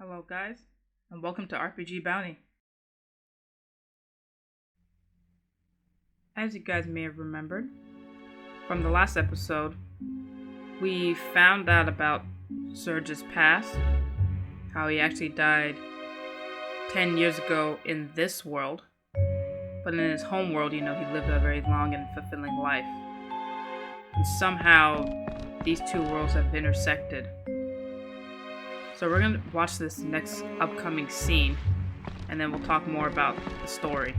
Hello, guys, and welcome to RPG Bounty. As you guys may have remembered from the last episode, we found out about Surge's past, how he actually died 10 years ago in this world, but in his home world, he lived a very long and fulfilling life. And somehow, these two worlds have intersected. So we're going to watch this next upcoming scene, and then we'll talk more about the story.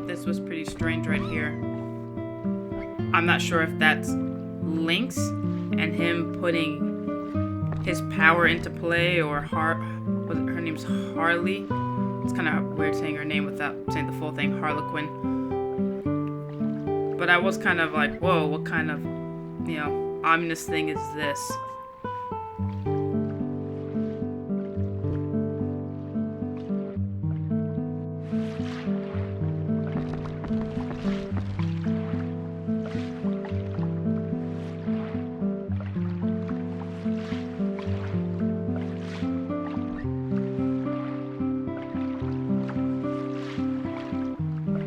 thought this was pretty strange right here. I'm not sure if that's Lynx and him putting his power into play, or her name's Harley. It's kind of weird saying her name without saying the full thing, Harlequin. But I was kind of like, whoa, what kind of, ominous thing is this?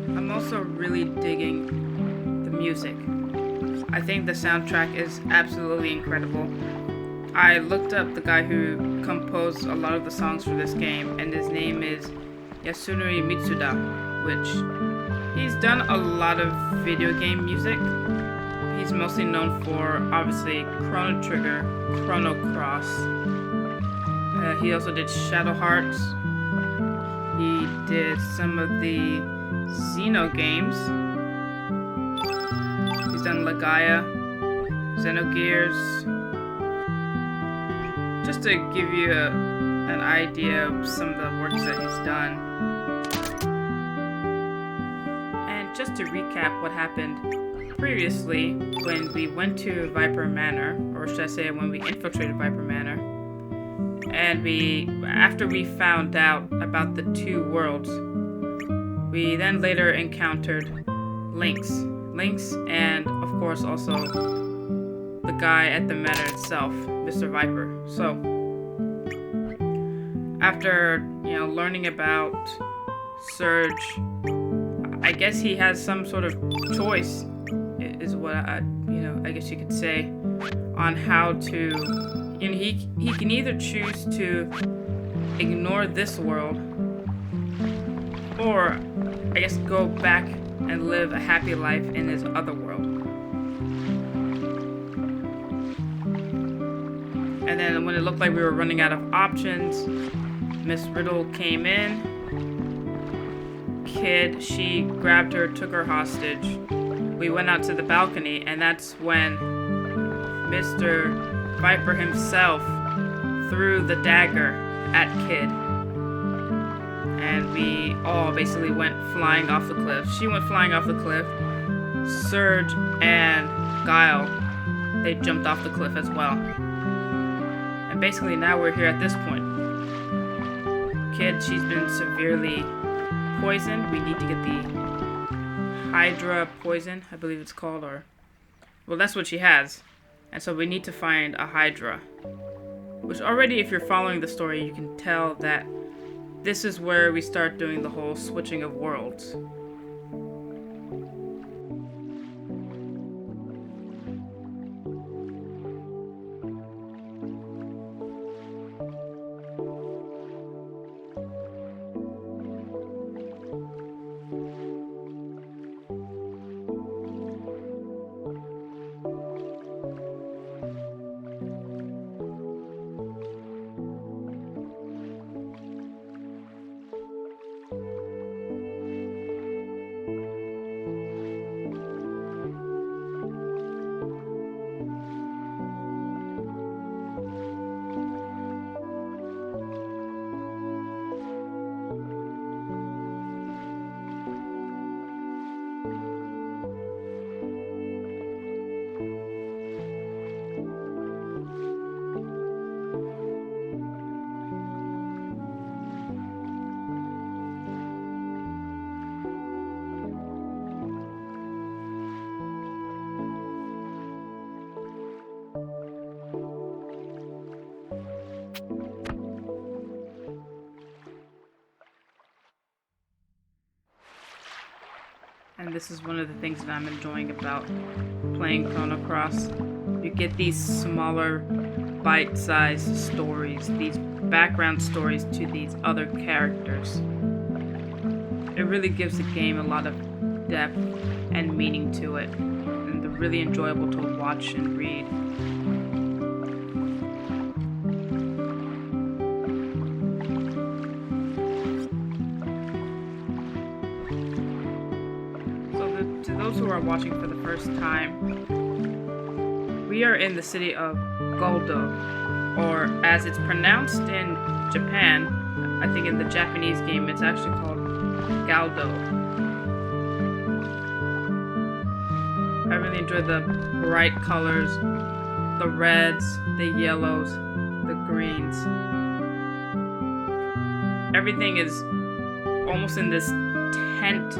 I'm also really digging the music. I think the soundtrack is absolutely incredible. I looked up the guy who composed a lot of the songs for this game, and his name is Yasunori Mitsuda, which he's done a lot of video game music. He's mostly known for, obviously, Chrono Trigger, Chrono Cross. He also did Shadow Hearts. He did some of the Xeno games. He's done Legaia, Xenogears. Just to give you an idea of some of the works that he's done. And just to recap what happened previously, when we went to Viper Manor, or should I say when we infiltrated Viper Manor, and after we found out about the two worlds, we then later encountered Lynx, and of course also the guy at the manor itself, Mr. Viper. So, after learning about Surge, I guess he has some sort of choice, is what I guess you could say, on how to. He can either choose to ignore this world, or I guess go back and live a happy life in his other world. And then when it looked like we were running out of options, Miss Riddle came in. Kid, she grabbed her, took her hostage. We went out to the balcony, and that's when Mr. Viper himself threw the dagger at Kid. And we all basically went flying off the cliff. She went flying off the cliff. Surge and Guile, they jumped off the cliff as well. And basically now we're here at this point. Kid, she's been severely poisoned. We need to get the Hydra poison, I believe it's called, well, that's what she has. And so we need to find a Hydra. Which already, if you're following the story, you can tell that this is where we start doing the whole switching of worlds. And this is one of the things that I'm enjoying about playing Chrono Cross. You get these smaller, bite-sized stories, these background stories to these other characters. It really gives the game a lot of depth and meaning to it, and they're really enjoyable to watch and read. those who are watching for the first time, we are in the city of Goldo, or as it's pronounced in Japan, I think in the Japanese game it's actually called Galdo. I really enjoy the bright colors, the reds, the yellows, the greens. Everything is almost in this tent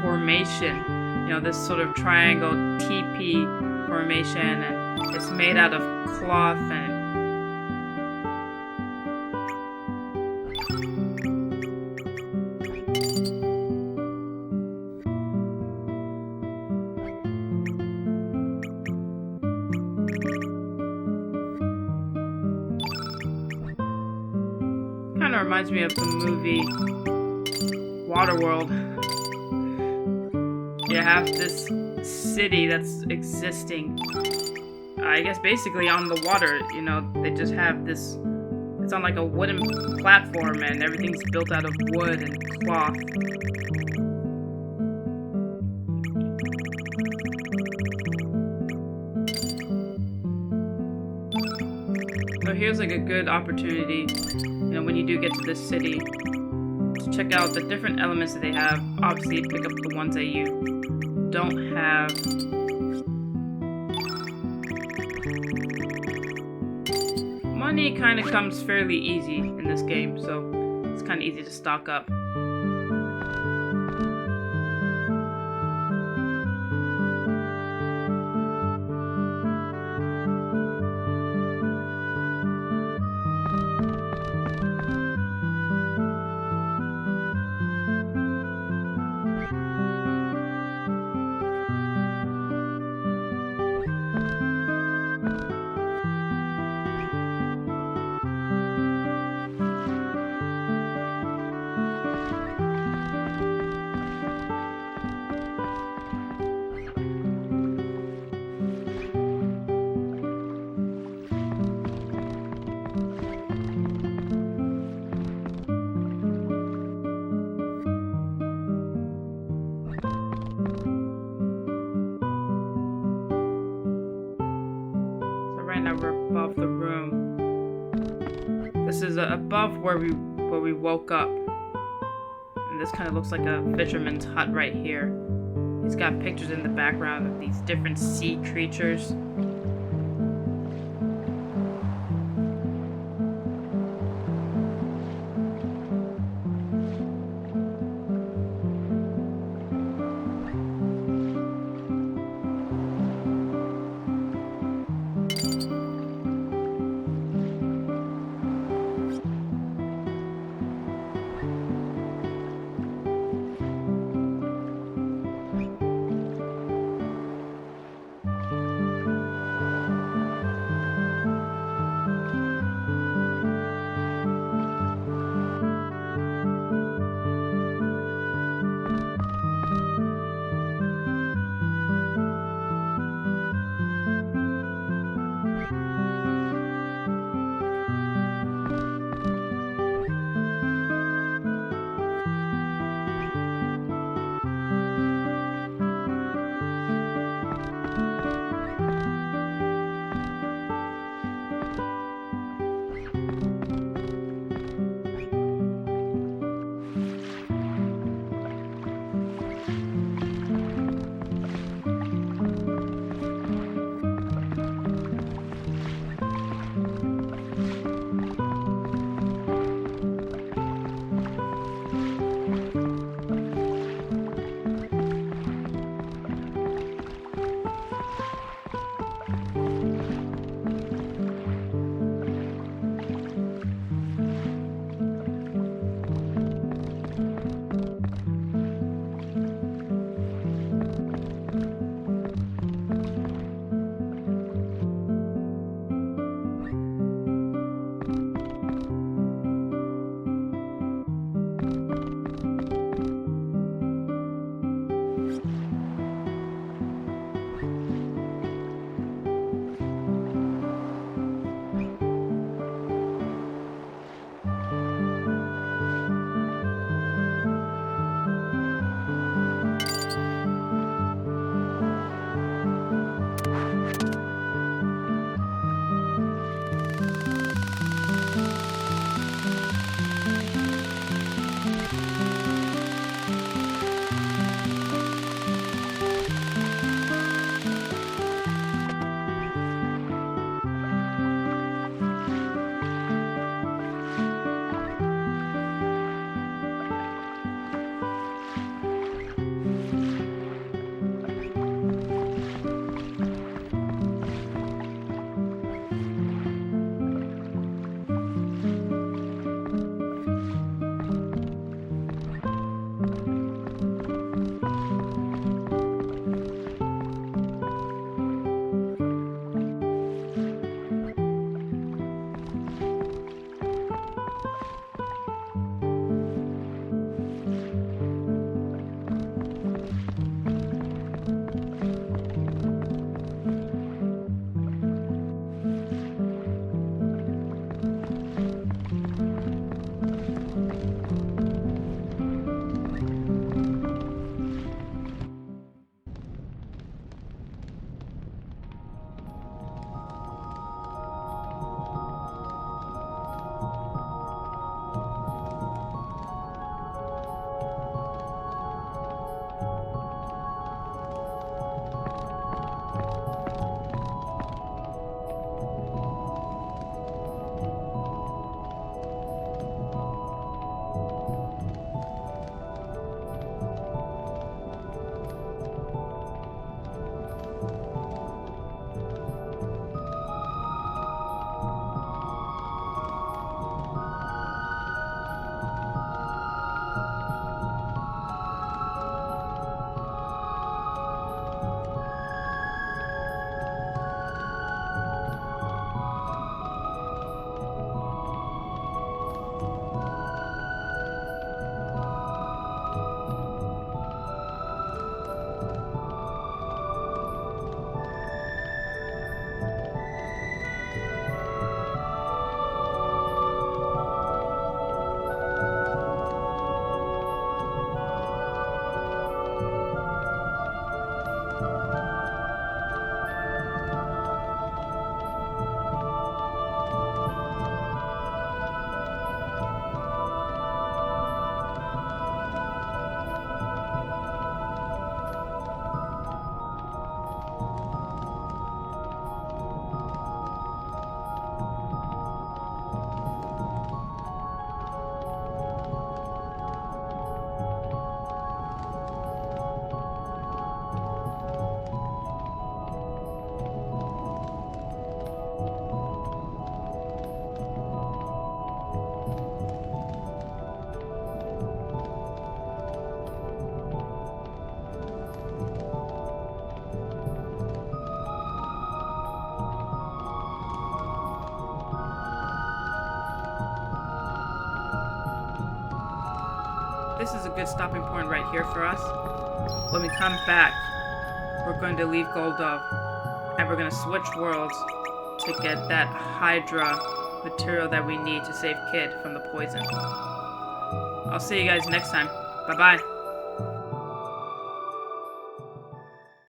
formation, you know, this sort of triangle teepee formation, and it's made out of cloth and kind of reminds me of the movie Waterworld. You have this city that's existing, I guess basically on the water. You know, they just have this, it's on like a wooden platform and everything's built out of wood and cloth. So here's like a good opportunity, you know, when you do get to this city, to check out the different elements that they have. Obviously pick up the ones that you don't have. Money kind of comes fairly easy in this game, so it's kind of easy to stock up. We're above the room. This is above where we woke up, and this kind of looks like a fisherman's hut right here. He's got pictures in the background of these different sea creatures. this is a good stopping point right here for us. When we come back, we're going to leave Goldov, and we're going to switch worlds to get that Hydra material that we need to save Kid from the poison. I'll see you guys next time. Bye-bye.